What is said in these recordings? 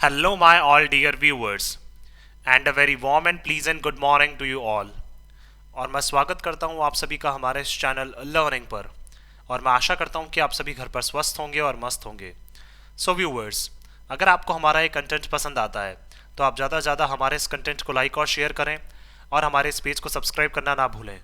Hello, my all dear viewers, and a very warm and pleasant good morning to you all. और मैं स्वागत करता हूं आप सभी का हमारे इस चैनल लर्निंग पर। और मैं आशा करता हूं कि आप सभी घर पर स्वस्थ होंगे और मस्त होंगे। सो व्यूवर्स, अगर आपको हमारा ये कंटेंट पसंद आता है तो आप ज़्यादा से ज़्यादा हमारे इस कंटेंट को लाइक और शेयर करें और हमारे इस पेज को सब्सक्राइब करना ना भूलें।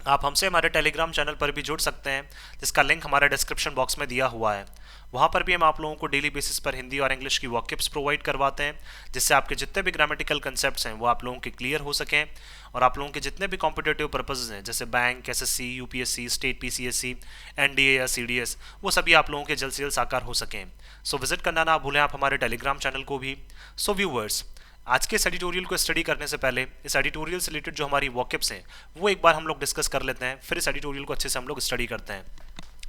आप हमसे हमारे टेलीग्राम चैनल पर भी जुड़ सकते हैं, जिसका लिंक हमारे डिस्क्रिप्शन बॉक्स में दिया हुआ है। वहाँ पर भी हम आप लोगों को डेली बेसिस पर हिंदी और इंग्लिश की वॉकिप्स प्रोवाइड करवाते हैं, जिससे आपके जितने भी ग्रामेटिकल कंसेप्ट्स हैं वो आप लोगों के क्लियर हो सकें और आप लोगों के जितने भी कॉम्पिटेटिव पर्पसेस हैं जैसे bank, SSC, UPSC, state PCSC, NDA या सीडीएस, वो सभी आप लोगों के जल्द से जल्द साकार हो सकें। सो विजिट करना ना भूलें आप हमारे टेलीग्राम चैनल को भी। सो व्यूवर्स, आज के इस एडिटोरियल को स्टडी करने से पहले इस एडिटोरियल से रिलेटेड जो हमारी वॉकिप्स हैं वो एक बार हम लोग डिस्कस कर लेते हैं, फिर इस एडिटोरियल को अच्छे से हम लोग स्टडी करते हैं।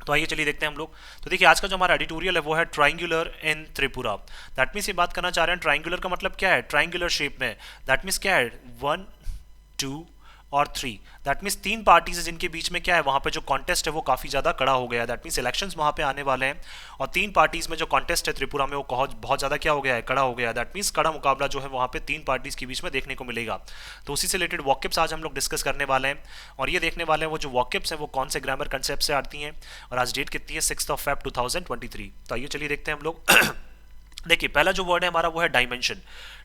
तो आइए चलिए देखते हैं हम लोग। तो देखिए, आज का जो हमारा एडिटोरियल है वो है triangular in Tripura. That means ये बात करना चाह रहे हैं ट्राइंगुलर का मतलब क्या है, ट्राइंगुलर शेप में। दैट मीन्स क्या है, 1 2 और 3। दैट मीन्स तीन पार्टीज है जिनके बीच में क्या है, वहाँ पे जो कॉन्टेस्ट है वो काफ़ी ज़्यादा कड़ा हो गया है। दैट मीन्स इलेक्शंस वहाँ पे आने वाले हैं और तीन पार्टीज में जो कॉन्टेस्ट है त्रिपुरा में वो बहुत ज़्यादा क्या हो गया है, कड़ा हो गया है। दैट मीन्स कड़ा मुकाबला जो है वहाँ पे तीन पार्टीज के बीच में देखने को मिलेगा। तो उसी से रिलेटेड वॉकिप्स आज हम लोग डिस्कस करने वाले हैं और ये देखने वाले हैं वो जो वॉकिप्स हैं वो कौन से ग्रामर कंसेप्ट से आती हैं। और आज डेट कितनी है, 6 Feb 2023। तो आइए चलिए देखते हैं हम लोग। देखिए, पहला जो वर्ड है हमारा वो है डायमेंशन।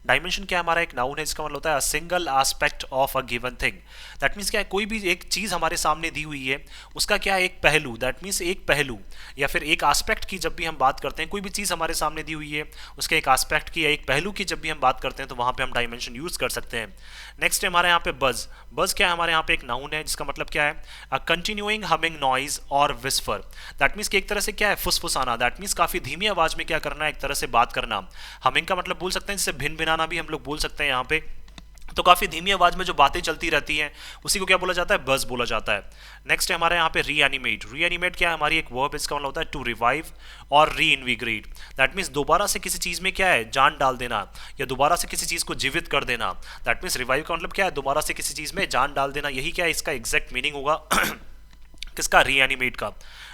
डायमेंशन क्या है, हमारा एक नाउन है जिसका मतलब होता है single aspect of a given thing. That means क्या है, कोई भी एक चीज़ हमारे सामने दी हुई है उसका क्या है, एक पहलू। दैट मीन्स एक पहलू या फिर एक एस्पेक्ट की जब भी हम बात करते हैं, कोई भी चीज़ हमारे सामने दी हुई है उसके एक एस्पेक्ट की या एक पहलू की जब भी हम बात करते हैं तो वहाँ पे हम डायमेंशन यूज़ कर सकते हैं। नेक्स्ट है हमारे यहाँ पे बज। बज क्या है, हमारे यहाँ पे एक नाउन है जिसका मतलब क्या है, अ कंटिन्यूइंग हमिंग नॉइज और विस्फर। दैट मीन्स कि एक तरह से क्या है, फुसफुसाना। दैट मीन्स काफ़ी धीमी आवाज़ में क्या करना है, एक तरह से बात करना। हमिंग का मतलब बोल सकते हैं, जिससे भिन भिनाना भी हम लोग बोल सकते हैं यहाँ पे। तो काफ़ी धीमी आवाज़ में जो बातें चलती रहती हैं उसी को क्या बोला जाता है, बज बोला जाता है। नेक्स्ट है हमारे यहाँ पे रीएनिमेट। रीएनिमेट क्या है, हमारी एक वर्ब, इसका मतलब होता है टू रिवाइव और रीइनविग्रेट। दैट मीन्स दोबारा से किसी चीज़ में क्या है, जान डाल देना या दोबारा से किसी चीज़ को जीवित कर देना। दैट मीन्स रिवाइव का मतलब क्या है, दोबारा से किसी चीज़ में जान डाल देना। यही क्या है, इसका एग्जैक्ट मीनिंग होगा किसका, रीएनिमेट का।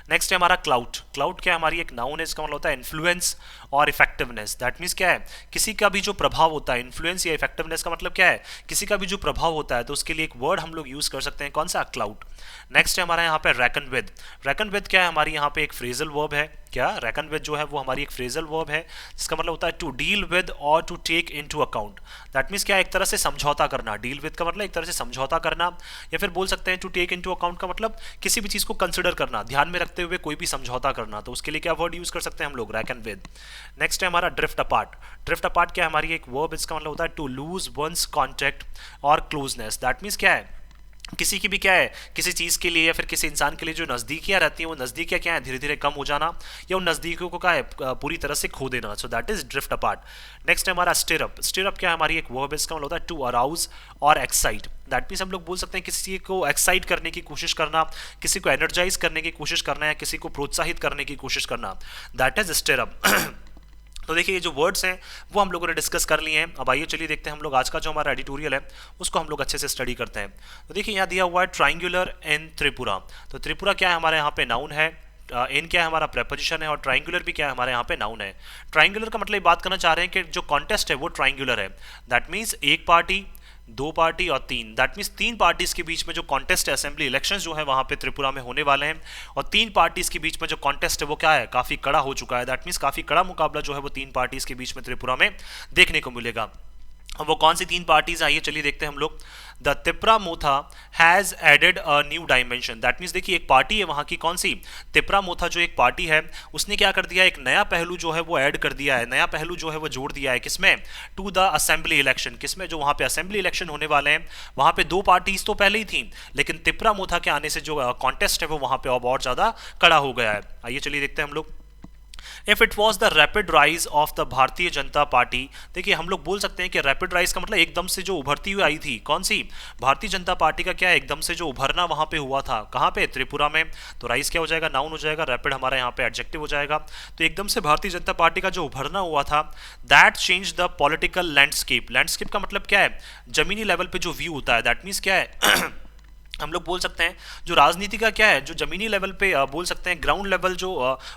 नेक्स्ट है हमारा क्लाउड। क्लाउड क्या है, हमारी एक नाउन है, इसका मतलब होता है इन्फ्लुएंस और इफेक्टिवनेस। दैट मीन्स क्या है, किसी का भी जो प्रभाव होता है, इन्फ्लुएंस या इफेक्टिवनेस का मतलब क्या है, किसी का भी जो प्रभाव होता है, तो उसके लिए एक वर्ड हम लोग यूज कर सकते हैं, कौन सा, क्लाउड। नेक्स्ट है हमारा यहाँ पे रेकन विद। रेकन विद क्या है, हमारी यहाँ पे एक फ्रेजल वर्ब है। क्या, रेकन विद जो है वो हमारी एक फ्रेजल वर्ब है जिसका मतलब होता है टू डील विद और to take into account. That means क्या है, एक तरह से समझौता करना। डील विद का मतलब एक तरह से समझौता करना, या फिर बोल सकते हैं टू टेक इनटू अकाउंट का मतलब किसी भी चीज़ को कंसिडर करना, ध्यान में रखते हुए कोई भी समझौता करना। तो उसके लिए क्या वर्ड यूज कर सकते हैं हम लोग, रेकन विद। नेक्स्ट है हमारा ड्रिफ्ट अपार्ट। ड्रिफ्ट अपार्ट क्या है, हमारी एक वर्ब, इसका मतलब होता है टू लूज वंस कॉन्टेक्ट और क्लोजनेस। दैट मीन्स क्या है, किसी की भी क्या है, किसी चीज़ के लिए या फिर किसी इंसान के लिए जो नज़दीकियाँ रहती हैं वो नज़दीकियाँ क्या है, धीरे धीरे कम हो जाना या उन नज़दीकियों को क्या है, पूरी तरह से खो देना। So that is drift apart. Next है हमारा स्टिरअप। स्टिरअप क्या है, हमारी एक वर्ब, इसका मतलब होता है टू अराउज और एक्साइट। दैट मीन्स हम लोग बोल सकते हैं किसी को एक्साइट करने की कोशिश करना, किसी को एनर्जाइज करने की कोशिश करना या किसी को प्रोत्साहित करने की कोशिश करना। That is stirrup. तो देखिए, ये जो वर्ड्स हैं वो हम लोगों ने डिस्कस कर लिए हैं। अब आइए चलिए देखते हैं हम लोग आज का जो हमारा एडिटोरियल है उसको हम लोग अच्छे से स्टडी करते हैं। तो देखिए, यहाँ दिया हुआ है ट्राइंगुलर इन त्रिपुरा। तो त्रिपुरा क्या है, हमारे यहाँ पे नाउन है। इन क्या है, हमारा प्रेपोजिशन है। और ट्राइंगुलर भी क्या है, हमारे यहाँ पे नाउन है। ट्राइंगुलर का मतलब बात करना चाह रहे हैं कि जो कॉन्टेस्ट है वो ट्राइंगुलर है। दैट मीन्स एक पार्टी, दो पार्टी और तीन। दैट मीन्स तीन पार्टीज के बीच में जो कॉन्टेस्ट है, असेंबली इलेक्शंस जो है वहां पे त्रिपुरा में होने वाले हैं। और तीन पार्टीज के बीच में जो कॉन्टेस्ट है वो क्या है, काफी कड़ा हो चुका है। दैट मीन्स काफी कड़ा मुकाबला जो है वो तीन पार्टीज के बीच में त्रिपुरा में देखने को मिलेगा। अब वो कौन सी तीन पार्टीज, आइए चलिए देखते हैं हम लोग। The Tipra Motha has added a new dimension. That means देखिए, एक पार्टी है वहां की, कौन सी, तिप्रा मोथा जो एक पार्टी है उसने क्या कर दिया, एक नया पहलू जो है वो ऐड कर दिया है, नया पहलू जो है वो जोड़ दिया है। किसमें, टू द असेंबली इलेक्शन। किसमें, जो वहां पे असेंबली इलेक्शन होने वाले हैं वहां पे दो पार्टीज तो पहले ही थी, लेकिन तिप्रा मोथा के आने से जो कॉन्टेस्ट है वो वहां पे अब और ज्यादा कड़ा हो गया है। आइए चलिए देखते हैं हम लोग। If it was the rapid rise of the Bharatiya Janata party. देखिए, हम लोग बोल सकते हैं कि रैपिड राइज का मतलब एकदम से जो उभरती हुई आई थी, कौन सी, भारतीय जनता पार्टी का क्या है, एकदम से जो उभरना वहां पे हुआ था, कहां पे, त्रिपुरा में। तो राइज क्या हो जाएगा, नाउन हो जाएगा, रैपिड हमारा यहाँ पे एडजेक्टिव हो जाएगा। तो एकदम से भारतीय जनता पार्टी का जो उभरना हुआ था, that change the political landscape. Landscape का मतलब क्या है, जमीनी लेवल पे जो व्यू होता है। दैट मीन्स क्या है हम लोग बोल सकते हैं जो राजनीति का क्या है, जो जमीनी लेवल पे बोल सकते हैं ग्राउंड लेवल जो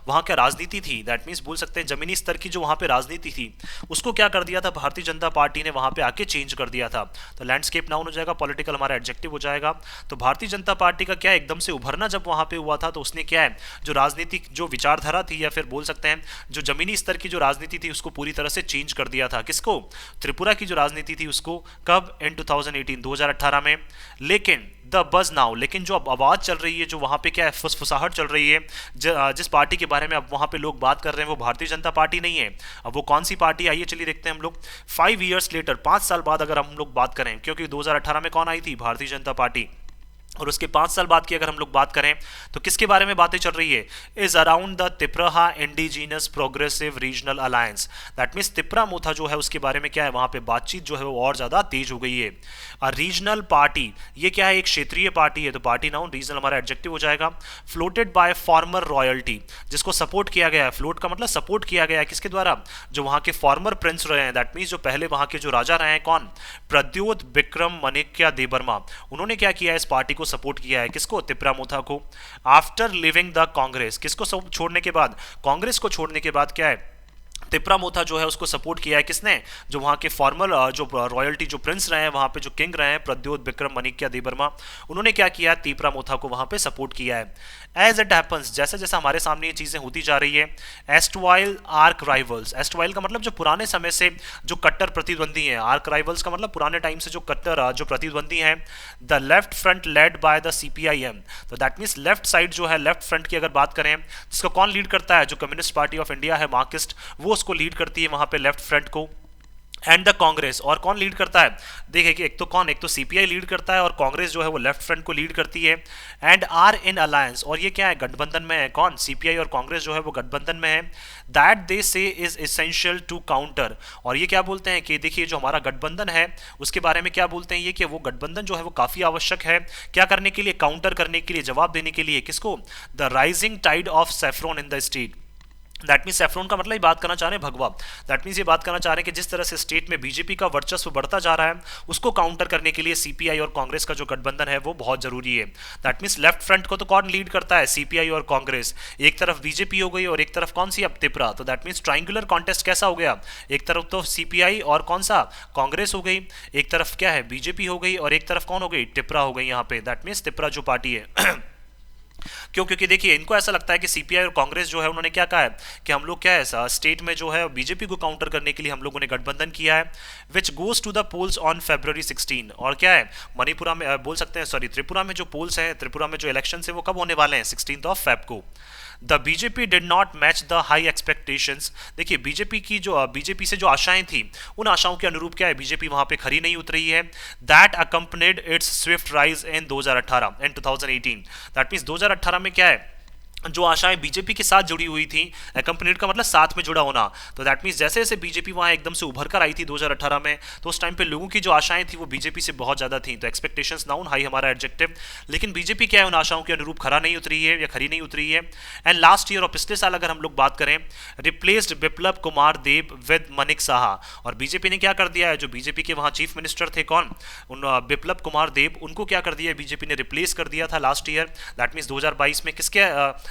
वहाँ का राजनीति थी, दैट मीन्स बोल सकते हैं जमीनी स्तर की जो वहाँ पे राजनीति थी, उसको क्या कर दिया था भारतीय जनता पार्टी ने, वहाँ पे आके चेंज कर दिया था। तो लैंडस्केप नाउन हो जाएगा, पॉलिटिकल हमारा एडजेक्टिव हो जाएगा। तो भारतीय जनता पार्टी का क्या है, एकदम से उभरना जब वहाँ पे हुआ था, तो उसने क्या है जो राजनीतिक जो विचारधारा थी, या फिर बोल सकते हैं जो जमीनी स्तर की जो राजनीति थी, उसको पूरी तरह से चेंज कर दिया था। किसको? त्रिपुरा की जो राजनीति थी उसको। कब? इन 2018 2018 में। लेकिन द बज नाउ, लेकिन जो अब आवाज चल रही है, जो वहां पे क्या है फुसफुसाहट चल रही है, जिस पार्टी के बारे में अब वहां पे लोग बात कर रहे हैं, वो भारतीय जनता पार्टी नहीं है। अब वो कौन सी पार्टी, आइए चलिए देखते हैं हम लोग। 5 years लेटर, 5 साल बाद अगर हम लोग बात करें, क्योंकि 2018 में कौन आई थी? भारतीय जनता पार्टी। और उसके 5 साल बाद की अगर हम लोग बात करें, तो किसके बारे में बातें चल रही है? Is around the Tipraha indigenous progressive regional alliance. That means Tipra Motha जो है उसके बारे में क्या है, वहां पे बातचीत जो है वो और ज्यादा तेज हो गई है। रीजनल पार्टी, ये क्या है? एक क्षेत्रीय पार्टी है। तो पार्टी नाउन, रीजनल हमारा एडजेक्टिव हो जाएगा। फ्लोटेड बाय फॉर्मर रॉयल्टी, जिसको सपोर्ट किया गया है। फ्लोट का मतलब सपोर्ट किया गया है, किसके द्वारा? जो वहां के फॉर्मर प्रिंस रहे हैं, दैट मीन्स जो पहले वहां के जो राजा रहे हैं, कौन? प्रद्योत विक्रम मणिक्य देबर्मा। उन्होंने क्या किया है? इस पार्टी को सपोर्ट किया है। किसको? तिपरामोथा को। आफ्टर लिविंग द कांग्रेस, किसको छोड़ने के बाद? कांग्रेस को छोड़ने के बाद क्या है? तिपरामोथा जो है उसको सपोर्ट किया है। किसने? जो वहां के फॉर्मल जो रॉयल्टी जो प्रिंस रहे हैं, वहां पे जो किंग रहे हैं, प्रद्योत विक्रम मणिक्य देबर्मा, उन्होंने क्या किया है? तिपरामोथा को वहां पे सपोर्ट किया है। एज इट हैपन्स, जैसे जैसे हमारे सामने ये चीजें होती जा रही है, एस्टवाइल आर्क राइवल्स, एस्टवाइल का मतलब जो पुराने समय से जो कट्टर प्रतिद्वंदी हैं, आर्क राइवल्स का मतलब पुराने टाइम से जो कट्टर जो प्रतिद्वंदी हैं, the left front led by the CPIM. तो दैट मीन्स लेफ्ट साइड जो है, लेफ्ट फ्रंट की अगर बात करें, जिसको कौन लीड करता है? जो कम्युनिस्ट पार्टी ऑफ इंडिया है, मार्क्सिस्ट, वो उसको लीड करती है वहां पे लेफ्ट फ्रंट को। एंड द कांग्रेस, और कौन लीड करता है? देखिए कि एक तो कौन, एक तो सीपीआई लीड करता है, और कांग्रेस जो है वो लेफ्ट फ्रंट को लीड करती है। एंड आर इन अलायंस, और ये क्या है? गठबंधन में है। कौन? सीपीआई और कांग्रेस जो है वो गठबंधन में है। दैट दे से इज एसेंशियल टू काउंटर, और ये क्या बोलते हैं कि देखिए जो हमारा गठबंधन है उसके बारे में क्या बोलते हैं ये, कि वो गठबंधन जो है वो काफी आवश्यक है। क्या करने के लिए? काउंटर करने के लिए, जवाब देने के लिए। किसको? The rising tide of saffron in the state. That mean saffron का मतलब ये बात करना चाह रहे हैं भगवा। दैट मीन्स ये बात करना चाह रहे हैं कि जिस तरह से स्टेट में बीजेपी का वर्चस्व बढ़ता जा रहा है, उसको काउंटर करने के लिए सीपीआई और कांग्रेस का जो गठबंधन है वो बहुत जरूरी है। दैट मीन्स लेफ्ट फ्रंट को तो कौन लीड करता है? सीपीआई और कांग्रेस। एक तरफ बीजेपी हो गई और एक तरफ कौन सी? अब तिपरा। तो दैट मीन्स ट्राइंगुलर कॉन्टेस्ट कैसा हो गया? एक तरफ तो सीपीआई और कौन सा? कांग्रेस हो गई, एक तरफ क्या है? बीजेपी हो गई, और एक तरफ कौन हो गई? तिपरा हो गई यहाँ पे। दैट मीन्स तिपरा जो पार्टी है क्यों? क्योंकि देखिए इनको ऐसा लगता है कि सीपीआई और कांग्रेस जो है उन्होंने क्या कहा है कि हम लोग क्या है स्टेट में जो है बीजेपी को काउंटर करने के लिए हम लोगों ने गठबंधन किया है, which goes to the polls on February 16। और क्या है मणिपुरा में बोल सकते हैं, सॉरी त्रिपुरा में जो पोल्स हैं, त्रिपुरा में जो इलेक्शन है वो कब होने वाले हैं? 16 Feb को। The BJP did not match the high expectations. देखिए बीजेपी से जो आशाएं थी, उन आशाओं के अनुरूप क्या है? बीजेपी वहां पे खरी नहीं उतरी है। That accompanied it's Swift rise in 2018 and 2018। That means 2018 में क्या है? जो आशाएं बीजेपी के साथ जुड़ी हुई थी, कंपनीड का मतलब साथ में जुड़ा होना। तो दैट मीन्स जैसे जैसे बीजेपी वहां एकदम से उभर कर आई थी 2018 में, तो उस टाइम पे लोगों की जो आशाएं थी वो बीजेपी से बहुत ज्यादा थी। तो एक्सपेक्टेशंस नाउन, हाई हमारा एडजेक्टिव। लेकिन बीजेपी क्या है? उन आशाओं के अनुरूप खरा नहीं उतरी है या खरी नहीं उतरी है। एंड लास्ट ईयर और पिछले साल अगर हम लोग बात करें, रिप्लेस्ड बिप्लब कुमार देब विद मनिक साहा। और बीजेपी ने क्या कर दिया है? जो बीजेपी के वहां चीफ मिनिस्टर थे कौन? उन बिप्लब कुमार देब, उनको क्या कर दिया? बीजेपी ने रिप्लेस कर दिया था लास्ट ईयर। दैट मीन्स 2022 में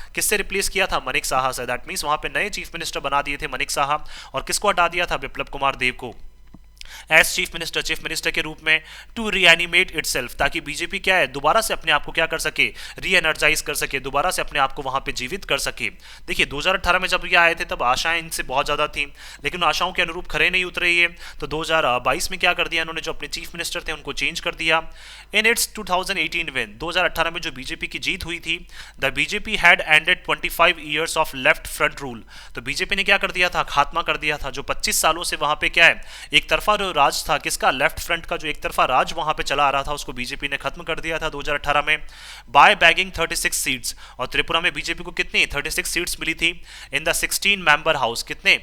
किससे रिप्लेस किया था? मनिक साहा से। दैट मींस वहां पे नए चीफ मिनिस्टर बना दिए थे मनिक साहा, और किसको हटा दिया था? बिप्लब कुमार देव को एज चीफ मिनिस्टर के रूप में, टू रीएनिमेट इटसेल्फ, ताकि बीजेपी क्या है? दोबारा से अपने आप को क्या कर सके? री एनर्जाइज कर सके, दोबारा से अपने आप को वहां पे जीवित कर सके। देखिए 2018 में जब ये आए थे तब आशाएं इनसे बहुत ज्यादा थी, लेकिन आशाओं के अनुरूप खरे नहीं उतरे ये। तो 2022 में क्या कर दिया इन्होंने? जो अपने चीफ मिनिस्टर थे उनको चेंज कर दिया। इन इट्स 2018 विन, 2018 में जो बीजेपी की जीत हुई थी, the BJP had ended 25 years of left front rule. तो बीजेपी ने क्या कर दिया था? खात्मा कर दिया था जो 25 सालों से वहां पे क्या है एक तरफा जो राज था, किसका? लेफ्ट फ्रंट का जो एक तरफा राज वहां पे चला आ रहा था, उसको बीजेपी ने खत्म कर दिया था 2018 में, बाय बैगिंग 36 सीट्स। और त्रिपुरा में बीजेपी को कितनी? 36 सीट्स मिली थी इन द 16 मेंबर हाउस। कितने?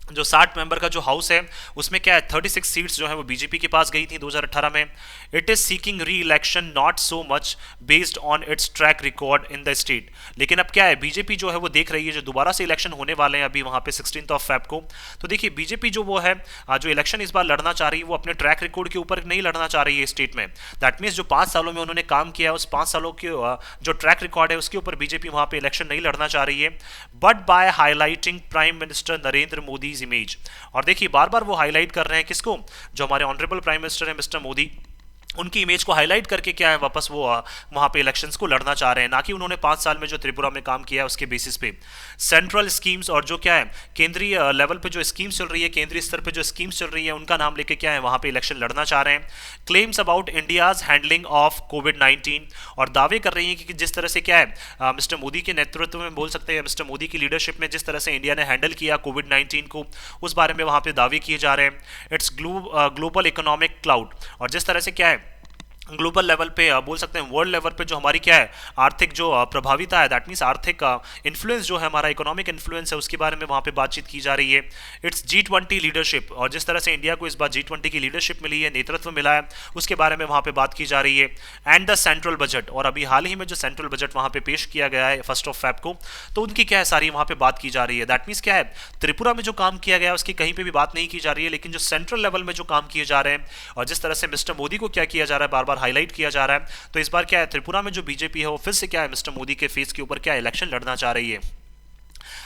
जो 60 मेंबर का जो हाउस है उसमें क्या है 36 सीट्स जो है वो बीजेपी के पास गई थी 2018 में। इट इज सीकिंग री election not so much based on it's track record in the state. लेकिन अब क्या है बीजेपी जो है वो देख रही है जो दोबारा से इलेक्शन होने वाले हैं अभी वहां पे 16 ऑफ फेब को। तो देखिए बीजेपी जो वो है जो इलेक्शन इस बार लड़ना चाह रही है वो अपने ट्रैक रिकॉर्ड के ऊपर नहीं लड़ना चाह रही है स्टेट में। दैट मीन्स जो 5 सालों में उन्होंने काम किया है उस 5 सालों के जो ट्रैक रिकॉर्ड है उसके ऊपर बीजेपी वहां पे इलेक्शन नहीं लड़ना चाह रही है, but by highlighting prime minister Narendra Modi image. और देखिए बार बार वो हाईलाइट कर रहे हैं किसको, जो हमारे ऑनरेबल प्राइम मिनिस्टर है मिस्टर मोदी, उनकी इमेज को हाईलाइट करके क्या है वापस वो वहां पे इलेक्शंस को लड़ना चाह रहे हैं, ना कि उन्होंने 5 साल में जो त्रिपुरा में काम किया है उसके बेसिस पे। सेंट्रल स्कीम्स और जो क्या है केंद्रीय लेवल पे जो स्कीम्स चल रही है, केंद्रीय स्तर पे जो स्कीम्स चल रही है उनका नाम लेके क्या है वहां पे इलेक्शन लड़ना चाह रहे हैं। Claims about India's handling of कोविड-19 और दावे कर रही है कि जिस तरह से क्या है मिस्टर मोदी के नेतृत्व में बोल सकते हैं मिस्टर मोदी की लीडरशिप में जिस तरह से इंडिया ने हैंडल किया कोविड-19 को उस बारे में वहां पे दावे किए जा रहे हैं। इट्स ग्लोबल इकोनॉमिक क्लाउड और जिस तरह से क्या है ग्लोबल लेवल पे बोल सकते हैं वर्ल्ड लेवल पे जो हमारी क्या है आर्थिक जो प्रभाविता है, दैट मीन्स आर्थिक इन्फ्लुएंस जो है हमारा इकोनॉमिक इन्फ्लुएंस है उसके बारे में वहाँ पे बातचीत की जा रही है। इट्स G20 लीडरशिप और जिस तरह से इंडिया को इस बार G20 की लीडरशिप मिली है, नेतृत्व मिला है, उसके बारे में वहाँ पे बात की जा रही है। एंड द सेंट्रल बजट और अभी हाल ही में जो सेंट्रल बजट वहाँ पे पेश किया गया है 1 फेब को, तो उनकी क्या है सारी वहाँ पे बात की जा रही है। दैट मीन्स क्या है त्रिपुरा में जो काम किया गया है उसकी कहीं पे भी बात नहीं की जा रही है, लेकिन जो सेंट्रल लेवल में जो काम किए जा रहे हैं और जिस तरह से मिस्टर मोदी को क्या किया जा रहा है बार बार हाईलाइट किया जा रहा है, तो इस बार क्या है त्रिपुरा में जो बीजेपी है वो फिर से क्या है मिस्टर मोदी के फेस के ऊपर क्या इलेक्शन लड़ना चाह रही है।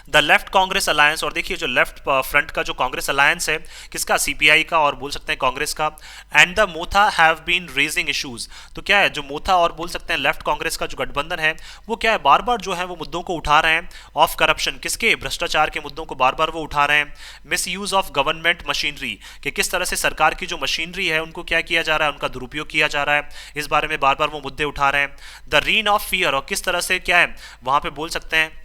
द लेफ्ट कांग्रेस अलायंस और देखिए जो लेफ्ट फ्रंट का जो कांग्रेस अलायंस है किसका, सीपीआई का और बोल सकते हैं कांग्रेस का। And the Motha have been raising issues, तो क्या है जो मोथा और बोल सकते हैं लेफ्ट कांग्रेस का जो गठबंधन है वो क्या है बार बार जो है वो मुद्दों को उठा रहे हैं ऑफ करप्शन, किसके भ्रष्टाचार के मुद्दों को बार बार वो उठा रहे हैं। Miss use of government machinery कि किस तरह से सरकार की जो मशीनरी है उनको क्या किया जा रहा है, उनका दुरुपयोग किया जा रहा है, इस बारे में बार बार वो मुद्दे उठा रहे हैं। द रीन ऑफ फियर और किस तरह से क्या है वहां पे बोल सकते हैं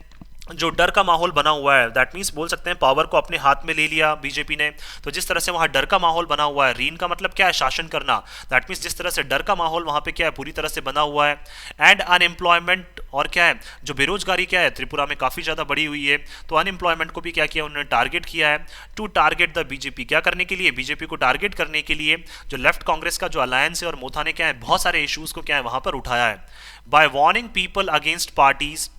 जो डर का माहौल बना हुआ है, दैट मीन्स बोल सकते हैं पावर को अपने हाथ में ले लिया बीजेपी ने, तो जिस तरह से वहाँ डर का माहौल बना हुआ है, रीन का मतलब क्या है शासन करना, दैट मीन्स जिस तरह से डर का माहौल वहाँ पे क्या है पूरी तरह से बना हुआ है। एंड अनएम्प्लॉयमेंट और क्या है जो बेरोजगारी क्या है त्रिपुरा में काफ़ी ज़्यादा बढ़ी हुई है, तो अनएम्प्लॉयमेंट को भी क्या किया उन्होंने टारगेट किया है टू टारगेट द बीजेपी, क्या करने के लिए बीजेपी को टारगेट करने के लिए जो लेफ्ट कांग्रेस का जो अलायंस है और मोथा ने क्या है बहुत सारे इशूज़ को क्या है वहाँ पर उठाया है। By warning people against parties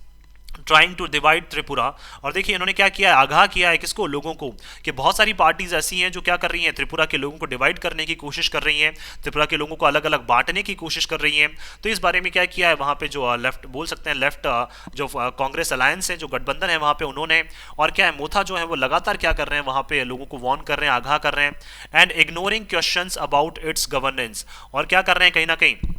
trying to divide Tripura और देखिए इन्होंने क्या किया है आगाह किया है किसको, लोगों को, कि बहुत सारी पार्टीज ऐसी हैं जो क्या कर रही हैं त्रिपुरा के लोगों को डिवाइड करने की कोशिश कर रही हैं, त्रिपुरा के लोगों को अलग अलग बांटने की कोशिश कर रही हैं। तो इस बारे में क्या किया है वहाँ पे जो लेफ्ट बोल सकते हैं लेफ्ट जो कांग्रेस अलायंस है जो गठबंधन है वहाँ पे उन्होंने, और क्या है मोथा जो है वो लगातार क्या कर रहे हैं वहाँ पे लोगों को वार्न कर रहे हैं, आगाह कर रहे हैं। And ignoring questions about it's governance और क्या कर रहे हैं कहीं ना कहीं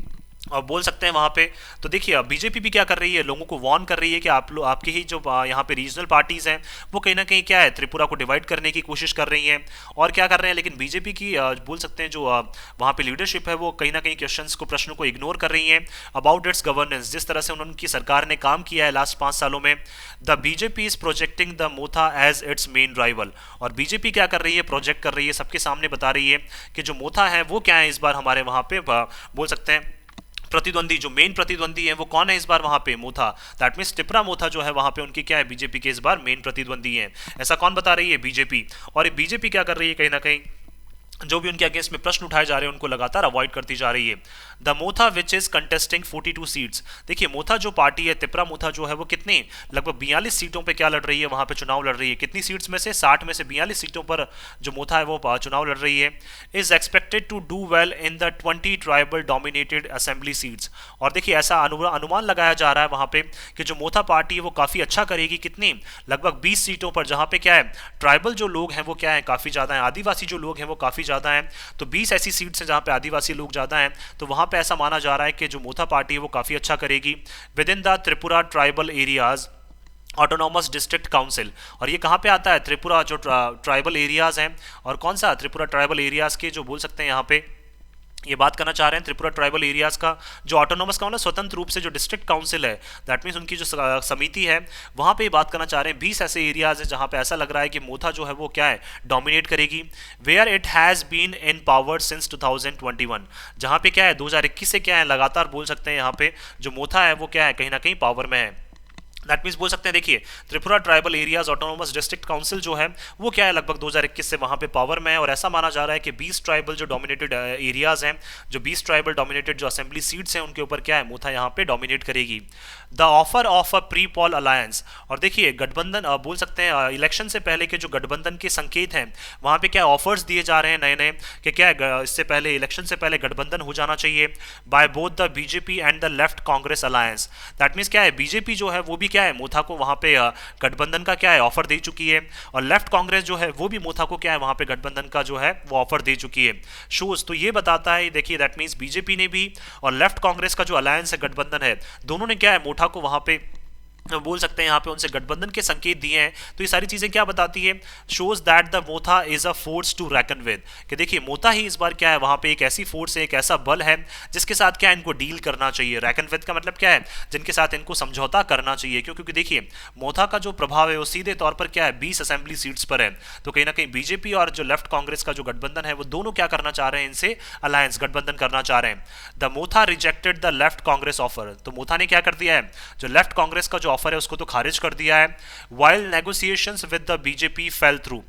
और बोल सकते हैं वहाँ पे, तो देखिए बीजेपी भी क्या कर रही है लोगों को वार्न कर रही है कि आप लोग आपकी ही जो यहाँ पे रीजनल पार्टीज हैं वो कहीं ना कहीं क्या है त्रिपुरा को डिवाइड करने की कोशिश कर रही हैं और क्या कर रहे हैं, लेकिन बीजेपी की बोल सकते हैं जो वहाँ पे लीडरशिप है वो कहीं ना कहीं क्वेश्चंस को प्रश्नों को इग्नोर कर रही है अबाउट इट्स गवर्नेंस, जिस तरह से उनकी सरकार ने काम किया है लास्ट 5 सालों में। The BJP is projecting the Motha as its main rival और बीजेपी क्या कर रही है प्रोजेक्ट कर रही है सबके सामने बता रही है कि जो मोथा है वो क्या है इस बार हमारे वहाँ पे बोल सकते हैं प्रतिद्वंदी, जो मेन प्रतिद्वंदी है वो कौन है इस बार वहां पे, मोथा, दैट मीन्स टिपरा मोथा जो है वहां पे उनकी क्या है बीजेपी के इस बार मेन प्रतिद्वंदी है। ऐसा कौन बता रही है, बीजेपी। और ये बीजेपी क्या कर रही है कहीं ना कहीं जो भी उनके अगेंस्ट में प्रश्न उठाए जा रहे हैं उनको लगातार अवॉइड करती जा रही है। The Motha which is contesting 42 seats, देखिए मोथा जो पार्टी है तिपरा मोथा जो है वो कितने लगभग 42 सीटों पे क्या लड़ रही है वहां पे चुनाव लड़ रही है, कितनी सीट्स में से 60 में से 42 सीटों पर जो मोथा है वो चुनाव लड़ रही है। Is expected to do well in the 20 tribal dominated assembly seats और देखिए ऐसा अनुमान लगाया जा रहा है वहां पे कि जो मोथा पार्टी है वो काफी अच्छा करेगी, कितनी लगभग 20 सीटों पर, जहां पे क्या है ट्राइबल जो लोग हैं वो क्या है काफी ज्यादा है, आदिवासी जो लोग हैं वो काफी ज्यादा है, तो 20 ऐसी सीट्स हैं जहां पे आदिवासी लोग ज्यादा हैं, तो वहां पे ऐसा माना जा रहा है कि जो मोथा पार्टी है वो काफी अच्छा करेगी। With in the Tripura tribal areas autonomous district council, और ये कहाँ पे आता है त्रिपुरा जो ट्राइबल एरियाज हैं, और कौन सा त्रिपुरा ट्राइबल एरियाज के जो बोल सकते हैं यहाँ पे ये बात करना चाह रहे हैं त्रिपुरा ट्राइबल एरियाज का जो ऑटोनोमस का मतलब स्वतंत्र रूप से जो डिस्ट्रिक्ट काउंसिल है, दैट मीन्स उनकी जो समिति है वहाँ पे बात करना चाह रहे हैं 20 ऐसे एरियाज हैं जहाँ पे ऐसा लग रहा है कि मोथा जो है वो क्या है डोमिनेट करेगी। Where it has been in power since 2021, जहाँ पे क्या है 2021 से क्या है लगातार बोल सकते हैं यहाँ पे जो मोथा है वो क्या है कहीं ना कहीं पावर में है। दैट मीन्स बोल सकते हैं, देखिए Tripura tribal areas autonomous district council जो है वो क्या है लगभग 2021 से वहाँ पे पावर में है, और ऐसा माना जा रहा है कि 20 ट्राइबल जो डोमिनेटेड एरियाज हैं, जो 20 ट्राइबल डोमिनेटेड जो असेंबली सीट्स हैं उनके ऊपर क्या है मोथा यहाँ पे डोमिनेट करेगी। The offer of a pre Paul alliance, और देखिए गठबंधन बोल सकते हैं इलेक्शन से पहले के जो गठबंधन के संकेत हैं वहाँ पे क्या ऑफर्स दिए जा रहे हैं नए नए कि क्या है इससे पहले इलेक्शन से पहले गठबंधन हो जाना चाहिए by both the BJP and the left Congress alliance. That means क्या है बीजेपी जो है वो भी क्या है मोथा को वहाँ पे गठबंधन का क्या है ऑफर दे चुकी है, और लेफ्ट कांग्रेस जो है वो भी मोथा को क्या है वहाँ पे गठबंधन का जो है वो ऑफर दे चुकी है। शोज तो ये बताता है, देखिए दैट मीन्स बीजेपी ने भी और लेफ्ट कांग्रेस का जो अलायंस है गठबंधन है दोनों ने क्या है मोथा को वहाँ पे बोल सकते हैं यहाँ पे उनसे गठबंधन के संकेत दिए हैं। तो ये सारी चीजें क्या बताती है, shows that the Motha is a force to reckon with, कि देखिए मोथा ही इस बार क्या है वहाँ पे एक ऐसी फोर्स है, एक ऐसा बल है जिसके साथ क्या है इनको डील करना चाहिए। रेकन विद का मतलब क्या है, जिनके साथ इनको समझौता करना चाहिए, क्योंकि देखिए मोथा का जो प्रभाव है वो सीधे तौर पर क्या है 20 असेंबली सीट्स पर है। तो कहीं ना कहीं बीजेपी और जो लेफ्ट कांग्रेस का जो गठबंधन है वो दोनों क्या करना चाह रहे हैं, इनसे अलायंस गठबंधन करना चाह रहे हैं। The Motha rejected the left Congress offer, तो मोथा ने क्या कर दिया है जो लेफ्ट कांग्रेस का जो ऑफर है उसको तो खारिज कर दिया है। While negotiations with the BJP fail through,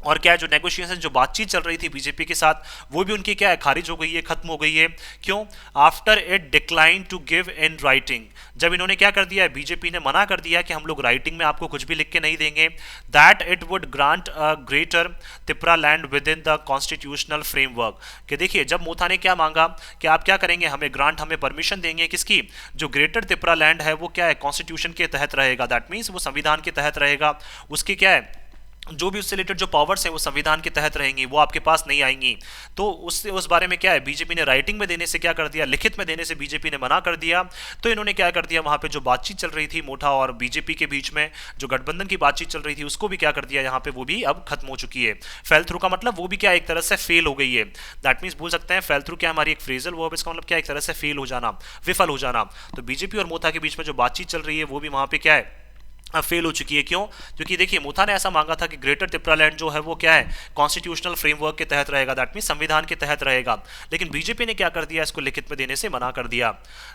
और क्या है जो नेगोशिएशन जो बातचीत चल रही थी बीजेपी के साथ वो भी उनकी क्या है खारिज हो गई है, खत्म हो गई है। क्यों, after it decline to give in writing, जब इन्होंने क्या कर दिया है बीजेपी ने मना कर दिया कि हम लोग राइटिंग में आपको कुछ भी लिख के नहीं देंगे। That it would grant a greater Tripura land with in the constitutional framework, कि देखिए जब मोथा ने क्या मांगा कि आप क्या करेंगे हमें ग्रांट हमें परमिशन देंगे किसकी, जो ग्रेटर त्रिपुरा लैंड है वो क्या है कॉन्स्टिट्यूशन के तहत रहेगा, दैट मीन्स वो संविधान के तहत रहेगा, उसकी क्या है जो भी उससे रिलेटेड जो पावर्स हैं वो संविधान के तहत रहेंगी, वो आपके पास नहीं आएंगी। तो उस बारे में क्या है बीजेपी ने राइटिंग में देने से क्या कर दिया, लिखित में देने से बीजेपी ने मना कर दिया। तो इन्होंने क्या कर दिया वहां पे जो बातचीत चल रही थी मोथा और बीजेपी के बीच में जो गठबंधन की बातचीत चल रही थी उसको भी क्या कर दिया यहाँ पे वो भी अब खत्म हो चुकी है। फेल थ्रू का मतलब वो भी क्या एक तरह से फेल हो गई है। दैट मीन्स बोल सकते हैं फेल थ्रू क्या हमारी एक फ्रेजल वर्ब, इसका मतलब क्या एक तरह से फेल हो जाना, विफल हो जाना। तो बीजेपी और मोथा के बीच में जो बातचीत चल रही है वो भी वहां पे क्या है फेल हो चुकी है। क्यों, क्योंकि देखिए मोथा ने ऐसा मांगा था कि ग्रेटर त्रिपुरा लैंड जो है वो क्या है कॉन्स्टिट्यूशनल फ्रेमवर्क के तहत रहेगा, दैट मीन संविधान के तहत रहेगा, लेकिन बीजेपी ने क्या कर दिया इसको लिखित में देने से मना कर दिया।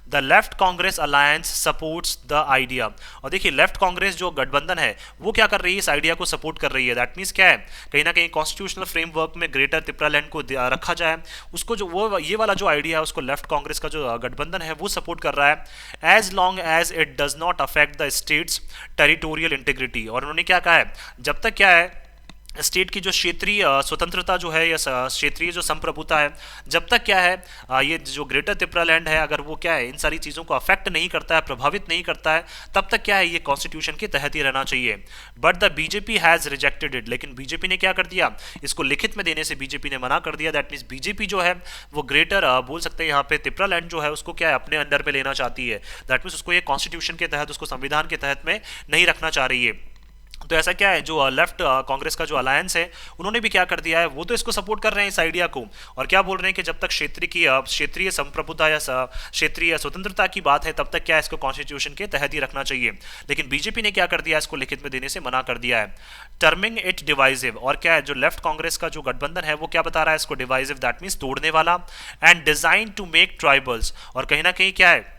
The left Congress alliance supports the idea, और देखिए लेफ्ट कांग्रेस जो गठबंधन है वो क्या कर रही है इस आइडिया को सपोर्ट कर रही है। दैट मीन्स क्या है कहीं ना कहीं कॉन्स्टिट्यूशनल फ्रेमवर्क में ग्रेटर त्रिपुरा लैंड को रखा जाए, उसको जो वो ये वाला जो आइडिया है उसको लेफ्ट कांग्रेस का जो गठबंधन है वो सपोर्ट कर रहा है, as long as it does not affect the states territorial integrity. और उन्होंने क्या कहा है जब तक क्या है स्टेट की जो क्षेत्रीय स्वतंत्रता जो है या क्षेत्रीय जो संप्रभुता है, जब तक क्या है ये जो ग्रेटर त्रिपुरा लैंड है अगर वो क्या है इन सारी चीज़ों को अफेक्ट नहीं करता है, प्रभावित नहीं करता है, तब तक क्या है ये कॉन्स्टिट्यूशन के तहत ही रहना चाहिए। But the BJP has rejected it, लेकिन बीजेपी ने क्या कर दिया इसको लिखित में देने से बीजेपी ने मना कर दिया। दैट मीन्स बीजेपी जो है वो ग्रेटर बोल सकते हैं यहाँ पे त्रिपुरा लैंड जो है उसको क्या है अपने अंडर में लेना चाहती है। दैट मीन्स उसको ये कॉन्स्टिट्यूशन के तहत उसको संविधान के तहत में नहीं रखना चाह रही है। तो ऐसा क्या है जो लेफ्ट कांग्रेस का जो अलायंस है उन्होंने भी क्या कर दिया है वो तो इसको सपोर्ट कर रहे हैं इस आइडिया को, और क्या बोल रहे हैं कि जब तक क्षेत्रीय संप्रभुता या क्षेत्रीय स्वतंत्रता की बात है तब तक क्या है इसको कॉन्स्टिट्यूशन के तहत ही रखना चाहिए। लेकिन बीजेपी ने क्या कर दिया इसको लिखित में देने से मना कर दिया है। टर्मिंग इट डिवाइसिव, और क्या है जो लेफ्ट कांग्रेस का जो गठबंधन है वो क्या बता रहा है इसको डिवाइसिव, दैट मीन्स तोड़ने वाला, and design to make tribals, और कहीं ना कहीं क्या है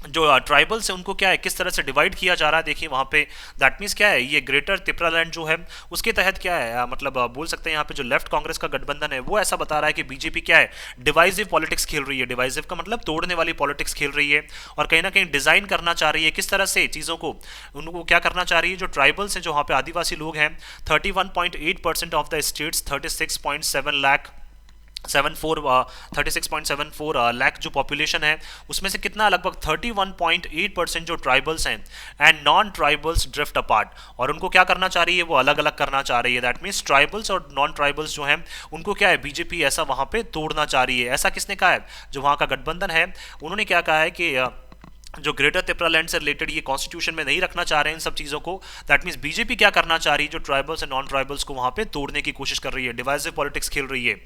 जो ट्राइबल्स है उनको क्या है किस तरह से डिवाइड किया जा रहा है देखिए वहाँ पे। दैट मीन्स क्या है ये ग्रेटर त्रिपुरा लैंड जो है उसके तहत क्या है मतलब बोल सकते हैं यहाँ पे जो लेफ्ट कांग्रेस का गठबंधन है वो ऐसा बता रहा है कि बीजेपी क्या है डिवाइसिव पॉलिटिक्स खेल रही है। डिवाइसिव का मतलब तोड़ने वाली पॉलिटिक्स खेल रही है, और कहीं ना कहीं डिजाइन करना चाह रही है किस तरह से चीज़ों को, उनको क्या करना चाह रही है जो ट्राइबल्स हैं जो वहाँ पे आदिवासी लोग हैं 31.8% ऑफ द स्टेट्स 36.74 लाख जो पॉपुलेशन है उसमें से कितना लगभग 31.8% जो ट्राइबल्स हैं, and non tribals drift apart, और उनको क्या करना चाह रही है वो अलग अलग करना चाह रही है। दैट मीन्स ट्राइबल्स और नॉन ट्राइबल्स जो हैं उनको क्या है बीजेपी ऐसा वहां पे तोड़ना चाह रही है। ऐसा किसने कहा है जो वहां का गठबंधन है, उन्होंने क्या कहा है कि जो ग्रेटर त्रिपुरा लैंड से रिलेटेड ये कॉन्स्टिट्यूशन में नहीं रखना चाह रहे हैं इन सब चीज़ों को। दैट मीन्स बीजेपी क्या करना चाह रही है जो ट्राइबल्स एंड नॉन ट्राइबल्स को वहां पे तोड़ने की कोशिश कर रही है, डिवाइसिव पॉलिटिक्स खेल रही है।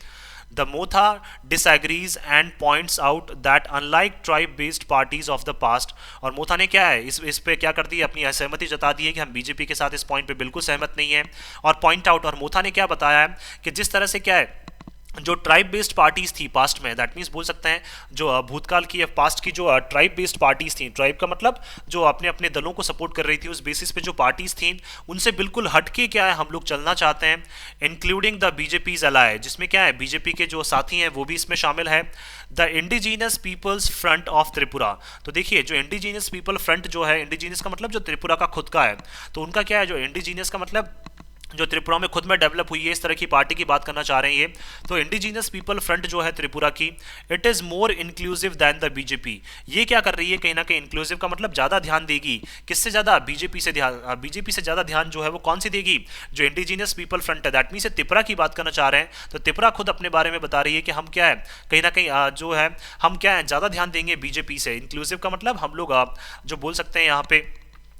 The Motha disagrees and points out that unlike tribe-based parties of the past, और मोथा ने क्या है इस पे क्या कर दी अपनी असहमति जता दी है कि हम बीजेपी के साथ इस पॉइंट पे बिल्कुल सहमत नहीं है, और पॉइंट आउट, और मोथा ने क्या बताया है कि जिस तरह से क्या है जो ट्राइब बेस्ड पार्टीज थी पास्ट में, दैट मीन्स बोल सकते हैं जो भूतकाल की या पास्ट की जो ट्राइब बेस्ड पार्टीज थी, ट्राइब का मतलब जो अपने अपने दलों को सपोर्ट कर रही थी, उस बेसिस पे जो पार्टीज थी उनसे बिल्कुल हटके क्या है हम लोग चलना चाहते हैं, इंक्लूडिंग द बीजेपीज अलाय, जिसमें क्या है बीजेपी के जो साथी हैं वो भी इसमें शामिल है, the indigenous peoples front of Tripura. तो देखिए जो इंडिजीनियस पीपल फ्रंट जो है, इंडिजीनियस का मतलब जो त्रिपुरा का खुद का है, तो उनका क्या है, जो इंडिजीनियस का मतलब जो त्रिपुरा में खुद में डेवलप हुई है, इस तरह की पार्टी की बात करना चाह रहे हैं ये। तो इंडिजीनियस पीपल फ्रंट जो है त्रिपुरा की, it is more inclusive than the BJP. ये क्या कर रही है, कहीं ना कहीं इंक्लूसिव का मतलब ज़्यादा ध्यान देगी, किससे ज़्यादा, बीजेपी से ध्यान, बीजेपी से ज़्यादा ध्यान जो है वो कौन सी देगी, जो इंडिजीनियस पीपल फ्रंट है, दैट मीन्स त्रिपुरा की बात करना चाह रहे हैं। तो त्रिपुरा खुद अपने बारे में बता रही है कि हम क्या है, कहीं ना कहीं जो है हम क्या है ज़्यादा ध्यान देंगे बीजेपी से। इंक्लूसिव का मतलब हम लोग जो बोल सकते हैं यहाँ पे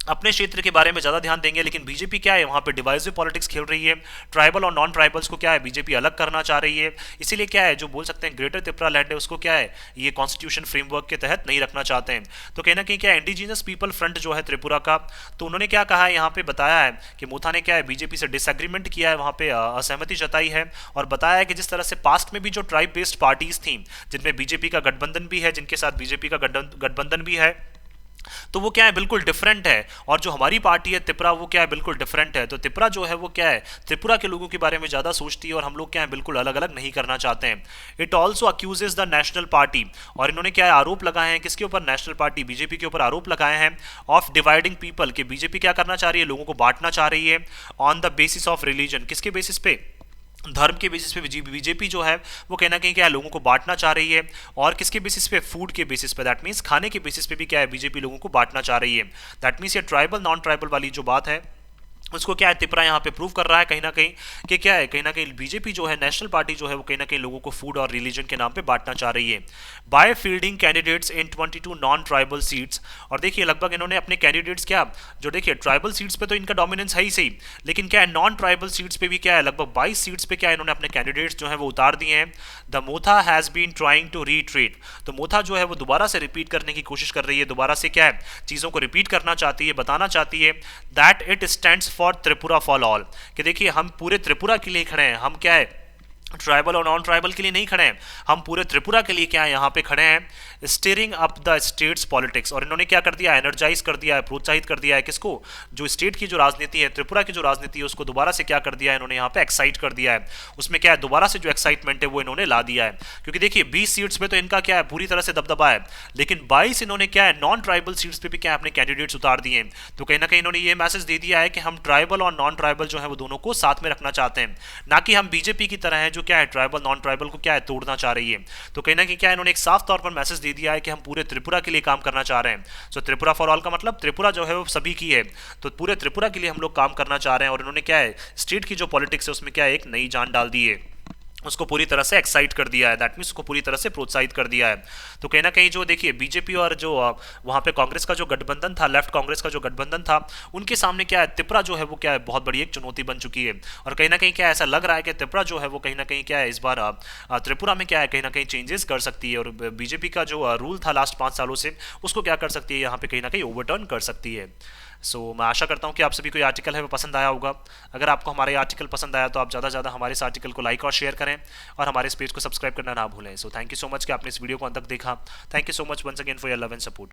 अपने क्षेत्र के बारे में ज़्यादा ध्यान देंगे, लेकिन बीजेपी क्या है वहाँ पे डिवाइसिव पॉलिटिक्स खेल रही है, ट्राइबल और नॉन ट्राइबल्स को क्या है बीजेपी अलग करना चाह रही है, इसीलिए क्या है जो बोल सकते हैं ग्रेटर त्रिपुरा लैंड है उसको क्या है ये कॉन्स्टिट्यूशन फ्रेमवर्क के तहत नहीं रखना चाहते हैं। तो कहीं ना कहीं क्या है इंडिजीनियस पीपल फ्रंट जो है त्रिपुरा का, तो उन्होंने क्या कहा है यहाँ पे बताया है कि मोथा ने क्या है बीजेपी से डिसएग्रीमेंट किया है, वहाँ पे असहमति जताई है और बताया है कि जिस तरह से पास्ट में भी जो ट्राइब बेस्ड पार्टीज थी जिनमें बीजेपी का गठबंधन भी है, जिनके साथ बीजेपी का गठबंधन भी है, तो वो क्या है बिल्कुल डिफरेंट है, और जो हमारी पार्टी है त्रिपुरा वो क्या है बिल्कुल डिफरेंट है। तो त्रिपुरा जो है वो क्या है त्रिपुरा के लोगों के बारे में ज़्यादा सोचती है और हम लोग क्या है बिल्कुल अलग अलग नहीं करना चाहते हैं। It also अक्यूजेज the national party, और इन्होंने क्या है आरोप लगाए हैं किसके ऊपर, नेशनल पार्टी बीजेपी के ऊपर आरोप लगाए हैं, ऑफ डिवाइडिंग पीपल, कि बीजेपी क्या करना चाह रही है, लोगों को बांटना चाह रही है, on the basis of religion, किसके बेसिस पे, धर्म के बेसिस पे बीजेपी जो है वो कहीं ना कहीं क्या है लोगों को बांटना चाह रही है, और किसके बेसिस पे, फूड के बेसिस पे, दैट मीन्स खाने के बेसिस पे भी क्या है बीजेपी लोगों को बांटना चाह रही है। दैट मीन्स ये ट्राइबल नॉन ट्राइबल वाली जो बात है उसको क्या है त्रिपुरा यहाँ पे प्रूव कर रहा है कहीं ना कहीं कि क्या है कहीं ना कहीं बीजेपी जो है नेशनल पार्टी जो है वो कहीं ना कहीं लोगों को फूड और रिलीजन के नाम पे बांटना चाह रही है, by fielding candidates in 22 non tribal seats. और देखिए लगभग इन्होंने अपने कैंडिडेट्स क्या, जो देखिए ट्राइबल सीट्स पे तो इनका डोमिनेंस है ही सही, लेकिन क्या है नॉन ट्राइबल सीट्स पे भी क्या है लगभग 22 सीट्स पे क्या है इन्होंने अपने कैंडिडेट्स जो है वो उतार दिए हैं। The Motha has been trying to retreat, तो मोथा जो है वो दोबारा से रिपीट करने की कोशिश कर रही है, दोबारा से क्या है चीज़ों को रिपीट करना चाहती है, बताना चाहती है that it stands for Tripura for all, कि देखिए हम पूरे त्रिपुरा के लिए खड़े हैं, हम क्या है ट्राइबल और नॉन ट्राइबल के लिए नहीं खड़े हैं, हम पूरे त्रिपुरा के लिए क्या है यहाँ पे खड़े हैं, steering up the states politics. और इन्होंने क्या कर दिया, एनर्जाइज कर दिया है, प्रोत्साहित कर दिया है किसको, जो स्टेट की जो राजनीति है, त्रिपुरा की जो राजनीति है उसको दोबारा से क्या कर दिया है इन्होंने यहाँ पे एक्साइट कर दिया है, उसमें क्या है दोबारा से जो एक्साइटमेंट है वो इन्होंने ला दिया है। क्योंकि देखिए 20 सीट्स पे तो इनका क्या है पूरी तरह से दबदबा है, लेकिन 22 इन्होंने क्या है नॉन ट्राइबल सीट्स पे भी क्या है अपने कैंडिडेट्स उतार दिए हैं। तो कहीं ना कहीं इन्होंने ये मैसेज दे दिया है कि हम ट्राइबल और नॉन ट्राइबल जो है वो दोनों को साथ में रखना चाहते हैं, ना कि हम बीजेपी की तरह है जो क्या है ट्राइबल नॉन ट्राइबल को क्या है तोड़ना चाह रही है। तो कहीं ना कहीं क्या इन्होंने एक साफ तौर पर मैसेज दे दिया है कि हम पूरे त्रिपुरा के लिए काम करना चाह रहे हैं। सो त्रिपुरा फॉर ऑल का मतलब त्रिपुरा जो है वो सभी की है, तो पूरे त्रिपुरा के लिए हम लोग काम करना चाह रहे हैं। और इन्होंने क्या है स्टेट की जो पॉलिटिक्स है उसमें क्या है एक नई जान डाल दी है, उसको पूरी तरह से एक्साइट कर दिया है, दैट मीन्स उसको पूरी तरह से प्रोत्साहित कर दिया है। तो कहीं ना कहीं जो देखिए बीजेपी और जो वहाँ पे कांग्रेस का जो गठबंधन था, लेफ्ट कांग्रेस का जो गठबंधन था, उनके सामने क्या है त्रिपुरा जो है वो क्या है बहुत बड़ी एक चुनौती बन चुकी है। और कहीं ना कहीं क्या ऐसा लग रहा है कि त्रिपुरा जो है वो कहीं ना कहीं क्या है इस बार त्रिपुरा में क्या है कहीं ना कहीं चेंजेस कर सकती है, और बीजेपी का जो रूल था लास्ट 5 सालों से उसको क्या कर सकती है यहाँ पे कहीं ना कहीं ओवरटर्न कर सकती है। सो मैं आशा करता हूँ कि आप सभी को ये आर्टिकल है वो पसंद आया होगा। अगर आपको हमारा ये आर्टिकल पसंद आया तो आप ज़्यादा से ज़्यादा हमारे इस आर्टिकल को लाइक और शेयर करें, और हमारे इस पेज को सब्सक्राइब करना ना भूलें। So thank you so much कि आपने इस वीडियो को अंत तक देखा। Thank you so much once again for your love and support.